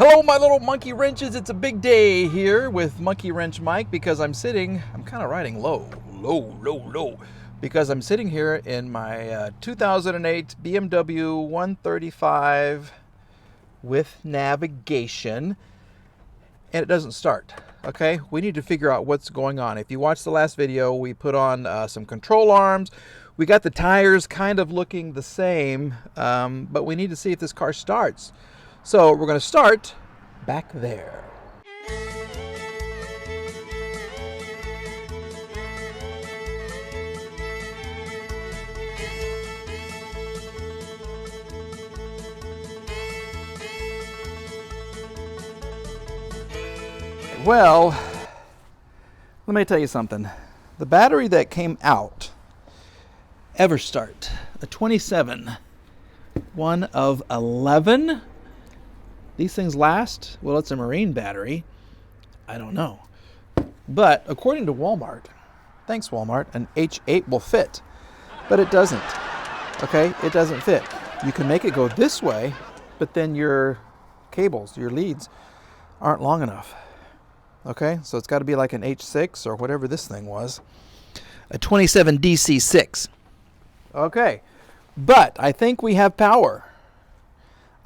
Hello, my little monkey wrenches. It's a big day here with Monkey Wrench Mike because I'm kind of riding low, because I'm sitting here in my 2008 BMW 135 with navigation, and it doesn't start. Okay, we need to figure out what's going on. If you watched the last video, we put on some control arms. We got the tires kind of looking the same, but we need to see if this car starts. So we're going to start back there. Well, let me tell you something. The battery that came out, EverStart, a 27, one of 11. These things last? Well, it's a marine battery. I don't know. But according to Walmart, thanks Walmart, an H8 will fit. But it doesn't. Okay? It doesn't fit. You can make it go this way, but then your cables, your leads, aren't long enough. Okay? So it's got to be like an H6 or whatever this thing was. A 27 DC6. Okay. But I think we have power.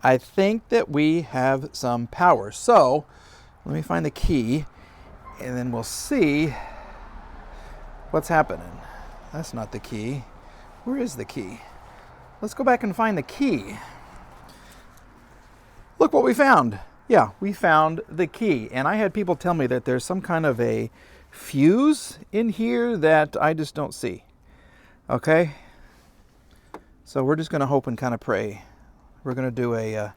I think that we have some power. So let me find the key and then we'll see what's happening. That's not the key. Where is the key? Let's go back and find the key. Look what we found. Yeah, we found the key. And I had people tell me that there's some kind of a fuse in here that I just don't see. Okay? So we're just going to hope and kind of pray. We're going to do a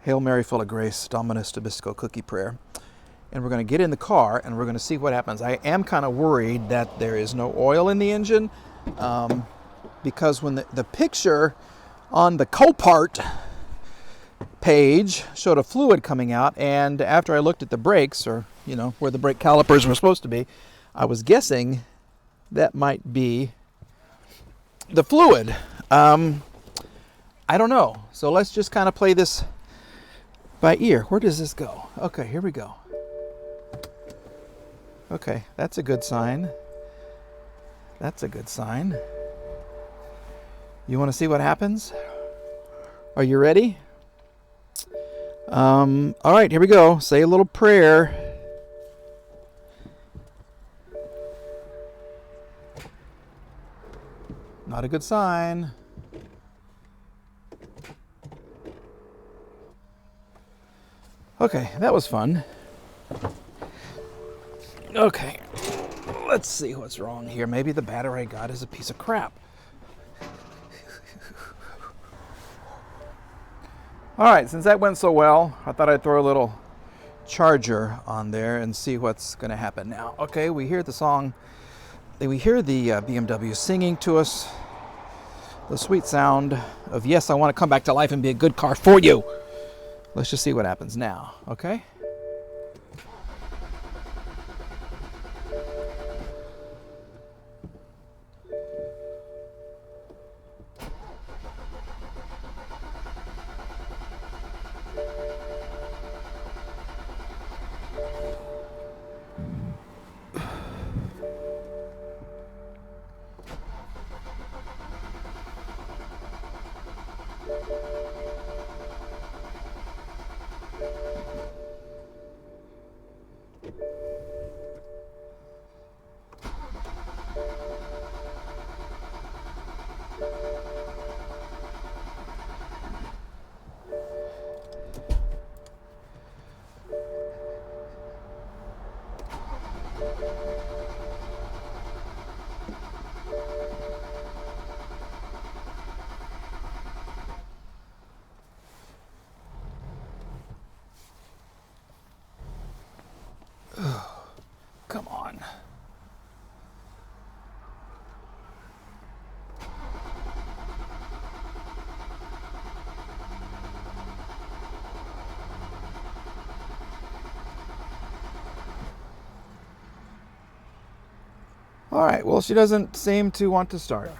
Hail Mary full of grace, Dominus Tobisco cookie prayer. And we're going to get in the car and we're going to see what happens. I am kind of worried that there is no oil in the engine because when the picture on the Copart page showed a fluid coming out, and after I looked at the brakes, or where the brake calipers were supposed to be, I was guessing that might be the fluid. I don't know. So let's just kind of play this by ear. Where does this go? Okay, here we go. Okay, that's a good sign. That's a good sign. You want to see what happens? Are you ready? All right, here we go. Say a little prayer. Not a good sign. Okay, that was fun. Okay, let's see what's wrong here. Maybe the battery I got is a piece of crap. All right, since that went so well, I thought I'd throw a little charger on there and see what's going to happen now. Okay, we hear the song. We hear the BMW singing to us the sweet sound of, yes, I want to come back to life and be a good car for you. Let's just see what happens now, okay? Come on. All right, well, she doesn't seem to want to start.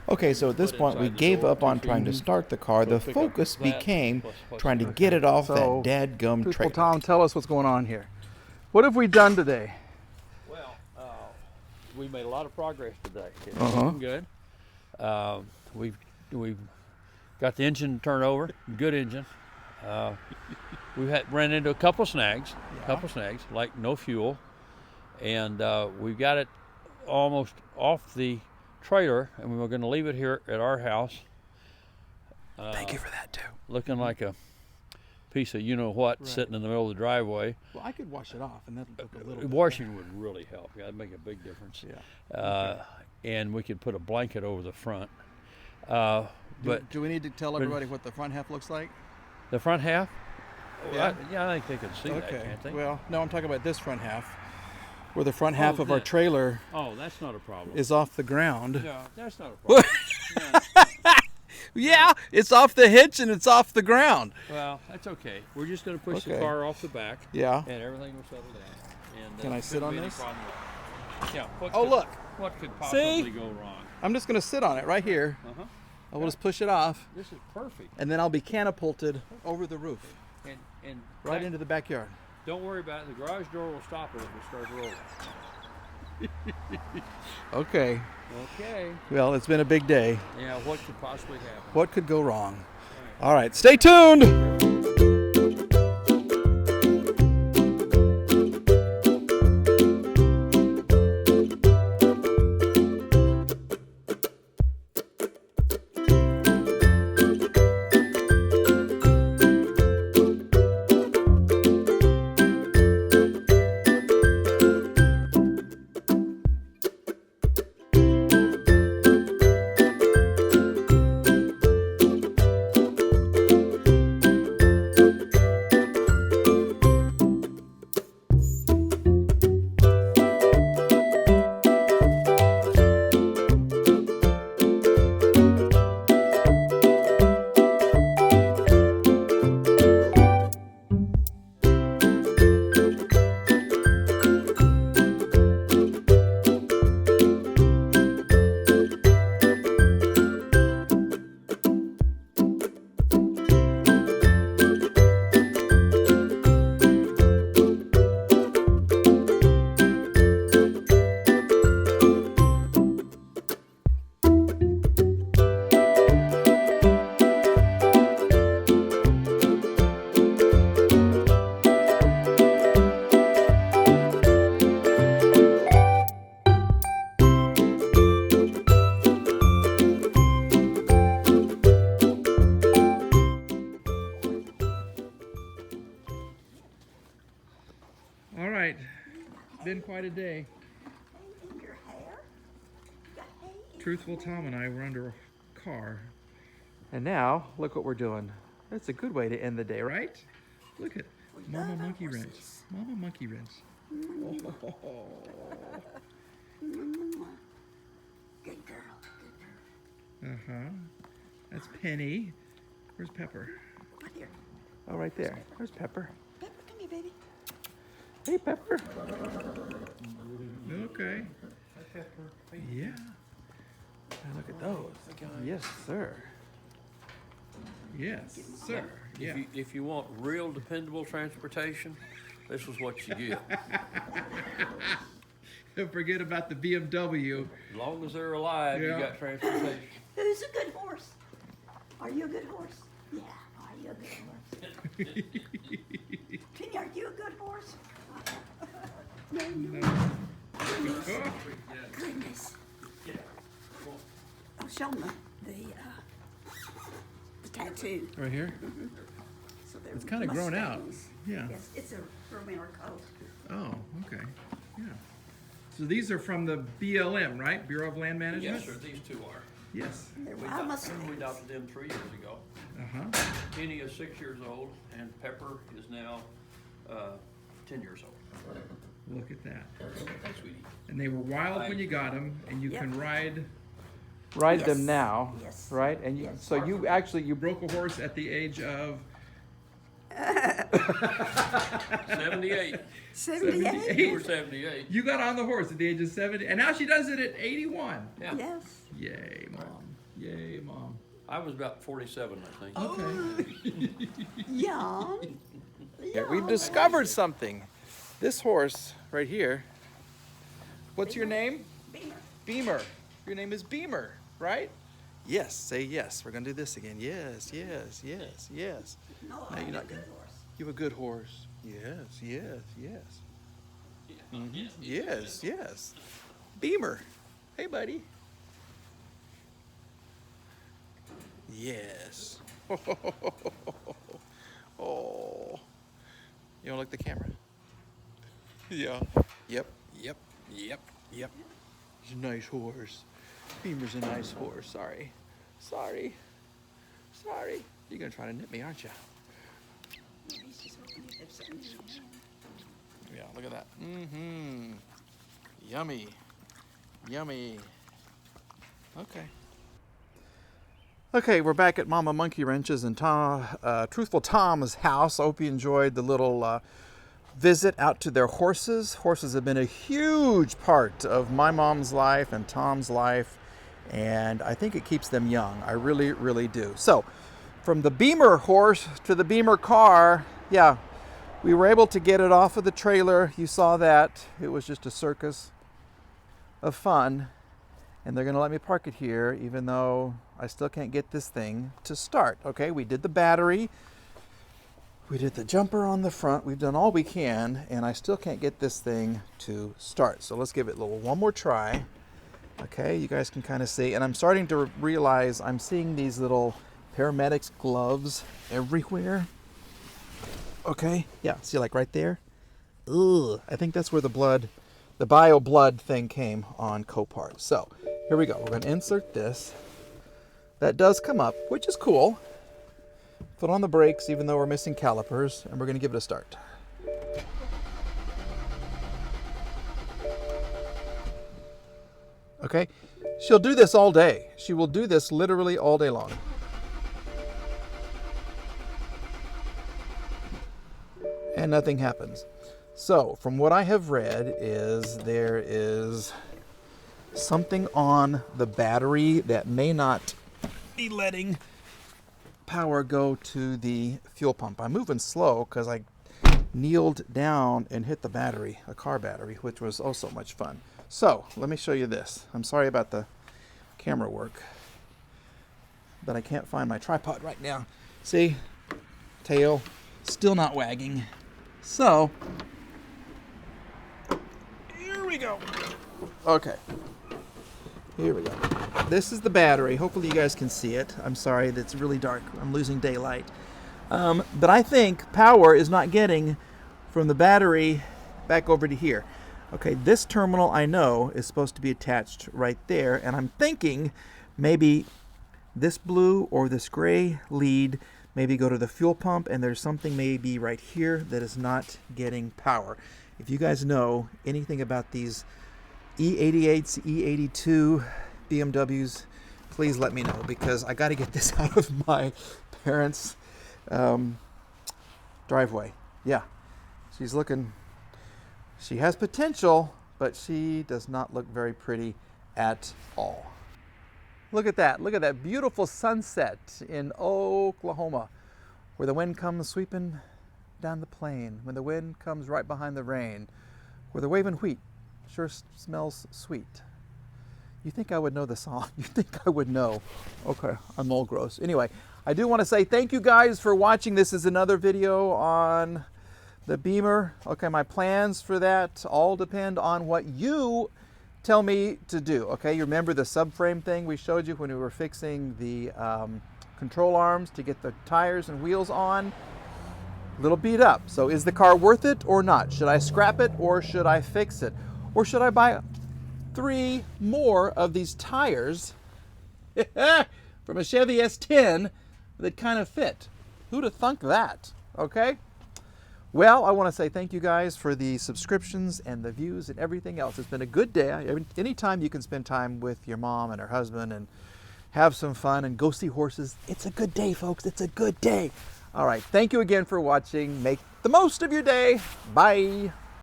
Okay, so at this point we gave up on trying to start the car. The focus became trying to get it off that dadgum Truthful trailer. Tom, tell us what's going on here. What have we done today? Well, we made a lot of progress today. It's Uh-huh. looking good. We've got the engine turned over. Good engine. We ran into a couple snags. Like no fuel, and we've got it almost off the trailer, and we were going to leave it here at our house. Thank you for that too. Looking like a piece of you-know-what sitting in the middle of the driveway. Well, I could wash it off, and that'll look a little bit Washing would really help. Yeah, that'd make a big difference. Yeah. And we could put a blanket over the front. But do we need to tell everybody what the front half looks like? The front half? Yeah. I think they can see that, can't they? Well, no, I'm talking about this front half, where the front half of our trailer Oh, that's not a problem. is off the ground. No, that's not a problem. Yeah, it's off the hitch and it's off the ground. Well, that's okay. We're just going to push the Okay. car off the back. Yeah. And everything will settle down. And, Can I sit shouldn't on be any this? problem with it. Yeah. Oh, look. What could possibly go wrong? I'm just going to sit on it right here. Uh-huh. I will just push it off, This is perfect. and then I'll be catapulted over the roof, And right into the backyard. Don't worry about it. The garage door will stop it if it starts rolling. Okay. Okay. Well, it's been a big day. Yeah, what could possibly happen? What could go wrong? All right, stay tuned. All right, been quite a day. Truthful Tom and I were under a car. And now, look what we're doing. That's a good way to end the day, right? Look at Mama Monkey Wrench. Mama Monkey Wrench. Oh. Good girl. Uh-huh. That's Penny. Where's Pepper? Right here. Oh, right there. Where's Pepper? Pepper, come here, baby. Hey, Pepper. Okay. Yeah. And look at those. Yes, sir. Yes, sir. Yeah. If you want real dependable transportation, this is what you get. Don't forget about the BMW. As long as they're alive, Yeah. you got transportation. Who's a good horse? Are you a good horse? Yeah. Are you a good horse? Penny, are you a good horse? No. Goodness. Oh, show them the tattoo. Right here? So they're It's kind of grown out. Mustangs. Yeah. Yes, it's a winter coat. Oh, okay. Yeah. So these are from the BLM, right? Bureau of Land Management? Yes, sir. These two are. Yes. They're We wild adopted Mustangs. them 3 years ago. Uh-huh. Penny is 6 years old, and Pepper is now 10 years old. Look at that. Thanks, sweetie. And they were wild when you got them, and you Yep. can ride Ride Yes. them now, Yes. right? And you, Yes. so you actually you broke a horse at the age of 78. 78. You were 78. you got on the horse at the age of 70, and now she does it at 81. Yeah. Yes. Yay, Mom. Yay, Mom. I was about 47, I think. Okay. Yum. Here, we've discovered something. This horse right here. What's your name? Beamer. Beamer. Your name is Beamer, right? Yes. Say yes. We're gonna do this again. Yes, yes, yes, yes. No, No, I'm you're a not good gonna. horse. You a good horse. Yes, yes, yes. Mhm. Yes, yes. Beamer. Hey, buddy. Yes. Oh. You don't like the camera? Yeah. Yep, yep, yep, yep. He's a nice horse. Beamer's a nice horse. Sorry. Sorry. Sorry. You're gonna try to nip me, aren't you? Yeah, he's just hoping he gets something in his hand. Yeah, look at that. Mm-hmm. Yummy. Yummy. Okay. Okay, we're back at Mama Monkey Wrench's and Truthful Tom's house. I hope you enjoyed the little visit out to their horses. Horses have been a huge part of my mom's life and Tom's life, and I think it keeps them young. I really, really do. So, from the Beamer horse to the Beamer car, yeah, we were able to get it off of the trailer. You saw that. It was just a circus of fun. And they're going to let me park it here, even though I still can't get this thing to start. Okay, we did the battery. We did the jumper on the front. We've done all we can, and I still can't get this thing to start. So let's give it one more try. Okay, you guys can kind of see. And I'm starting to realize I'm seeing these little paramedics gloves everywhere. Okay, yeah, see like right there? Ugh, I think that's where the bio blood thing came on Copart. So here we go. We're going to insert this. That does come up, which is cool. Put on the brakes, even though we're missing calipers, and we're going to give it a start. Okay, she'll do this all day. She will do this literally all day long. And nothing happens. So, from what I have read is there is something on the battery that may not be letting power go to the fuel pump. I'm moving slow because I kneeled down and hit the battery, a car battery, which was oh so much fun. So, let me show you this. I'm sorry about the camera work, but I can't find my tripod right now. See? Tail still not wagging. So, here we go. Okay. Here we go. This is the battery. Hopefully you guys can see it. I'm sorry that it's really dark. I'm losing daylight. But I think power is not getting from the battery back over to here. Okay, this terminal I know is supposed to be attached right there, and I'm thinking maybe this blue or this gray lead maybe go to the fuel pump, and there's something maybe right here that is not getting power. If you guys know anything about these E88s, E82 BMWs, please let me know, because I got to get this out of my parents' driveway. Yeah, she's looking, she has potential, but she does not look very pretty at all. Look at that beautiful sunset in Oklahoma, where the wind comes sweeping down the plain, when the wind comes right behind the rain, where the waving wheat sure smells sweet. You think I would know the song? You think I would know? Okay, I'm all gross. Anyway, I do want to say thank you guys for watching. This is another video on the Beamer. Okay, my plans for that all depend on what you tell me to do. Okay, you remember the subframe thing we showed you when we were fixing the control arms to get the tires and wheels on? A little beat up. So is the car worth it or not? Should I scrap it or should I fix it? Or should I buy 3 more of these tires from a Chevy S10 that kind of fit? Who'd have thunk that? Okay? Well, I want to say thank you guys for the subscriptions and the views and everything else. It's been a good day. Anytime you can spend time with your mom and her husband and have some fun and go see horses, it's a good day, folks. It's a good day. All right. Thank you again for watching. Make the most of your day. Bye.